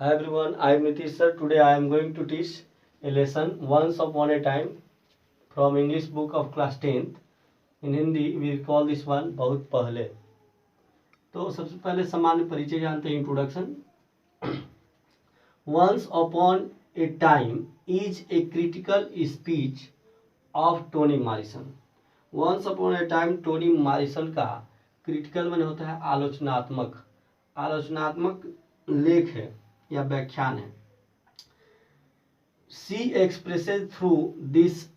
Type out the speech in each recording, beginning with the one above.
Hi everyone, I am Nitish sir. Today I am going to teach a lesson Once Upon a Time from English book of class 10th. In Hindi we call this one बहुत पहले. तो सबसे पहले सामान्य परिचय जानते हैं, introduction. Once upon a time is a critical speech of Toni Morrison. Once upon a time Tony Morrison का क्रिटिकल माने होता है आलोचनात्मक लेख है या व्याख्यान है. She expresses through this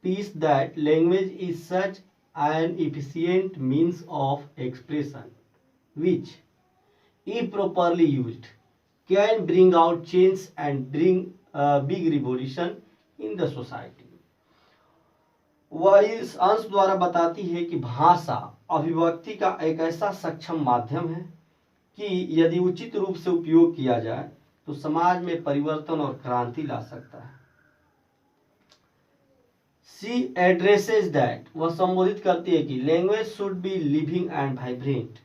piece that language is such an efficient means of expression which, if properly used, can bring out change and bring a big revolution in the society. वह इस अंश द्वारा बताती है कि भाषा अभिव्यक्ति का एक ऐसा सक्षम माध्यम है कि यदि उचित रूप से उपयोग किया जाए तो समाज में परिवर्तन और क्रांति ला सकता है. She addresses that, वह संबोधित करती है कि language should be living and vibrant,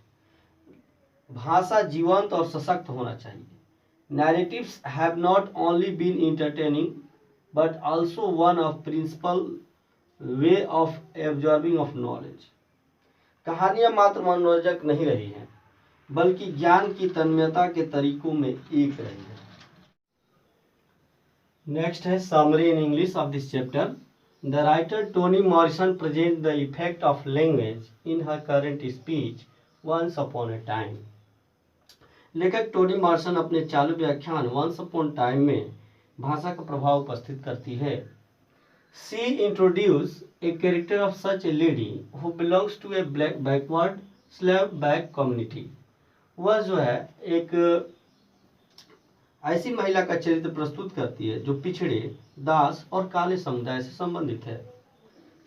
भाषा जीवंत और सशक्त होना चाहिए. Narratives have not only been entertaining but also one of principal way of absorbing of knowledge. कहानियां मात्र मनोरंजक नहीं रही हैं बल्कि ज्ञान की तन्मयता के तरीकों में एक रही है. नेक्स्ट है summary in English of this chapter. The writer Toni Morrison present the effect of language in her current speech once upon a time. लेखक टोनी मॉरिसन अपने चालू व्याख्यान वंस अपॉन टाइम में भाषा का प्रभाव उपस्थित करती है. She introduced a character of such a lady who belongs to a backward slave back community. वह जो है एक ऐसी महिला का चरित्र प्रस्तुत करती है जो पिछड़े, दास और काले समुदाय से संबंधित है.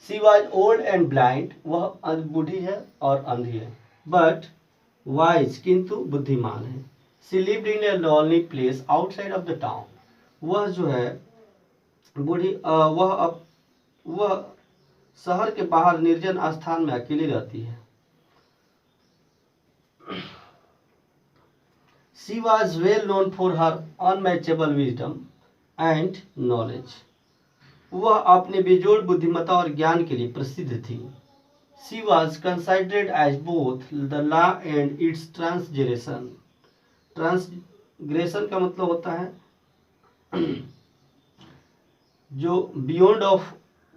She was old and blind, वह बूढ़ी है और अंधी है. But wise, किंतु बुद्धिमान है. She lived in a lonely place outside of the town. वह जो है बूढ़ी वह शहर के बाहर निर्जन स्थान में अकेली रहती है. She was well known for her unmatchable wisdom and knowledge. वह अपने बेजोड़ बुद्धिमत्ता और ज्ञान के लिए प्रसिद्ध थी. She was considered as both the law and its transgression. Transgression का मतलब होता है जो beyond of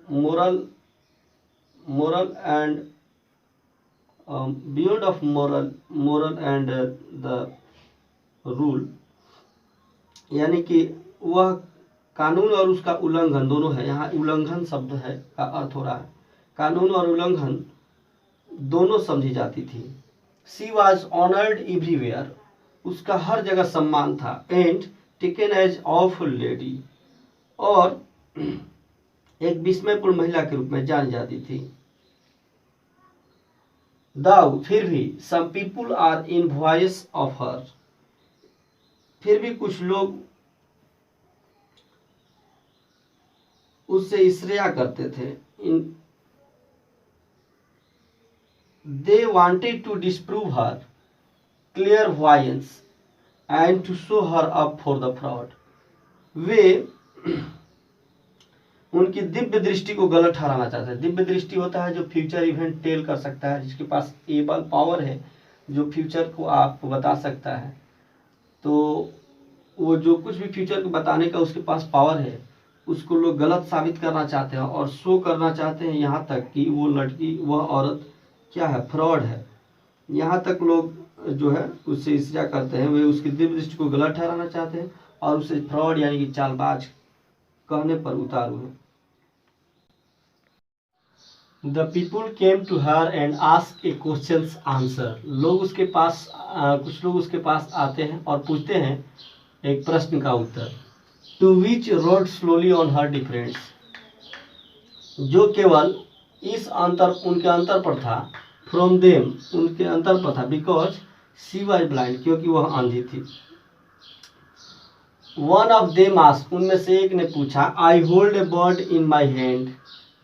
moral and beyond of moral and the rule, यानी कि वह कानून और उसका उल्लंघन दोनों है. यहाँ उल्लंघन शब्द है का अर्थ हो रहा है कानून और उल्लंघन दोनों समझी जाती थी. She was honored everywhere, उसका हर जगह सम्मान था. And taken as awful lady, और एक विस्मयपूर्ण महिला के रूप में जानी जाती थी. दाऊ, फिर भी some people are envious of her, फिर भी कुछ लोग उससे ईर्ष्या करते थे. They wanted to disprove her clairvoyance and to show her up for the fraud. वे उनकी दिव्य दृष्टि को गलत ठहराना चाहते हैं. दिव्य दृष्टि होता है जो फ्यूचर इवेंट टेल कर सकता है, जिसके पास एबल पावर है, जो फ्यूचर को आपको बता सकता है. तो वो जो कुछ भी फ्यूचर को बताने का उसके पास पावर है, उसको लोग गलत साबित करना चाहते हैं और शो करना चाहते हैं यहाँ तक कि वो लड़की, वह औरत क्या है, फ्रॉड है. यहाँ तक लोग जो है उससे ईर्ष्या करते हैं. वे उसकी दिव्य दृष्टि को गलत ठहराना चाहते हैं और उसे फ्रॉड यानी कि चालबाज कहने पर उतारू है. The people came to her and asked a questions answer. लोग उसके पास कुछ लोग उसके पास आते हैं और पूछते हैं एक प्रश्न का उत्तर. To which wrote slowly on her difference, जो केवल इस उनके अंतर पर था. From them, उनके अंतर पर था. Because she was blind, क्योंकि वह अंधी थी. One of them asked, उनमें से एक ने पूछा, I hold a bird in my hand,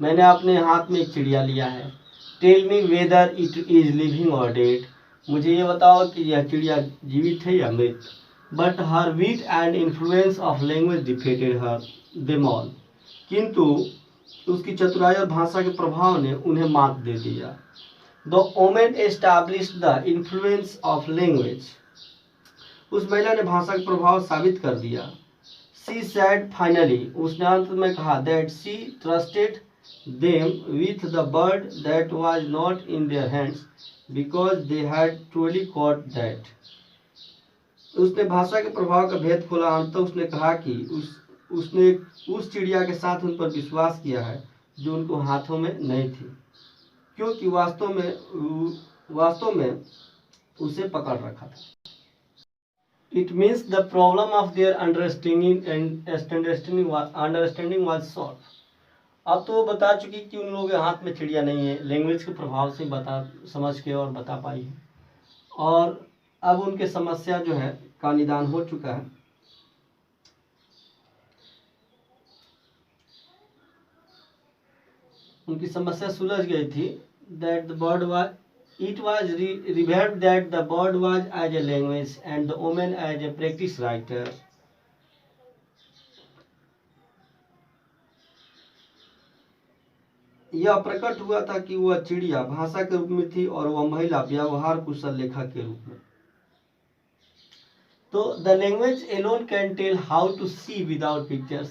मैंने अपने हाथ में एक चिड़िया लिया है. Tell me whether it is living or dead, मुझे ये बताओ कि यह चिड़िया जीवित है या मृत. but her wit and influence of language defeated her them all. किंतु उसकी चतुराई और भाषा के प्रभाव ने उन्हें मात दे दिया. The woman established the influence of language. उस महिला ने भाषा का प्रभाव साबित कर दिया. She said finally, उसने अंत में कहा that she trusted them with the bird that was not in their hands because they had truly caught that. उसने भाषा के प्रभाव का भेद खोला. अंत उसने कहा कि उसने उस चिड़िया के साथ उन पर विश्वास किया है जो उनको हाथों में नहीं थी, क्योंकि वास्तव में उसे पकड़ रखा था. It means the problem of their understanding was solved. अब तो वो बता चुकी कि उन लोगों के हाथ में चिड़िया नहीं है, लैंग्वेज के प्रभाव से समझ के और बता पाई है, और अब उनके समस्या जो है का निदान हो चुका है. उनकी समस्या सुलझ गई थी. That the bird was, it was revealed that the bird was as a language and the woman as a practice writer. यह प्रकट हुआ था कि वह चिड़िया भाषा के रूप में थी और वह महिला व्यवहार कुशल लेखक के रूप में. तो the language alone can tell how to see without pictures.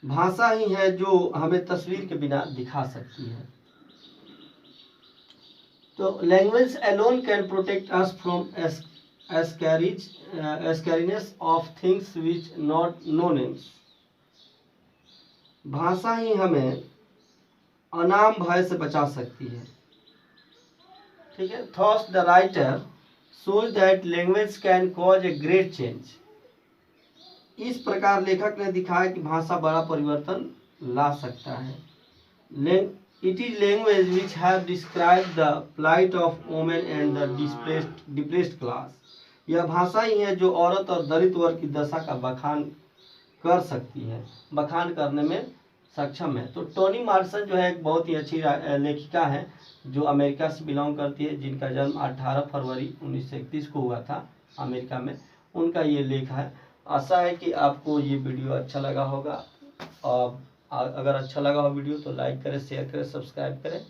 भाषा ही है जो हमें तस्वीर के बिना दिखा सकती है. तो language alone can protect us from scariness of things which not no names. भाषा ही हमें अनाम भय से बचा सकती है. ठीक है. Thus the writer shows that language can cause a great change. इस प्रकार लेखक ने दिखाया कि भाषा बड़ा परिवर्तन ला सकता है. It is language which have described the plight of women and the depressed class. यह भाषा ही है जो औरत और दलित वर्ग की दशा का बखान कर सकती है, बखान करने में सक्षम है. तो टोनी मॉर्सन जो है एक बहुत ही अच्छी लेखिका है जो अमेरिका से बिलोंग करती है, जिनका जन्म 18 फरवरी 1931 को हुआ था अमेरिका में. उनका ये लेख है. आशा है कि आपको ये वीडियो अच्छा लगा होगा. और अगर अच्छा लगा हो वीडियो तो लाइक करें, शेयर करें, सब्सक्राइब करें.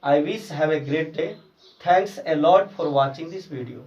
I wish have a great day. Thanks a lot for watching this video.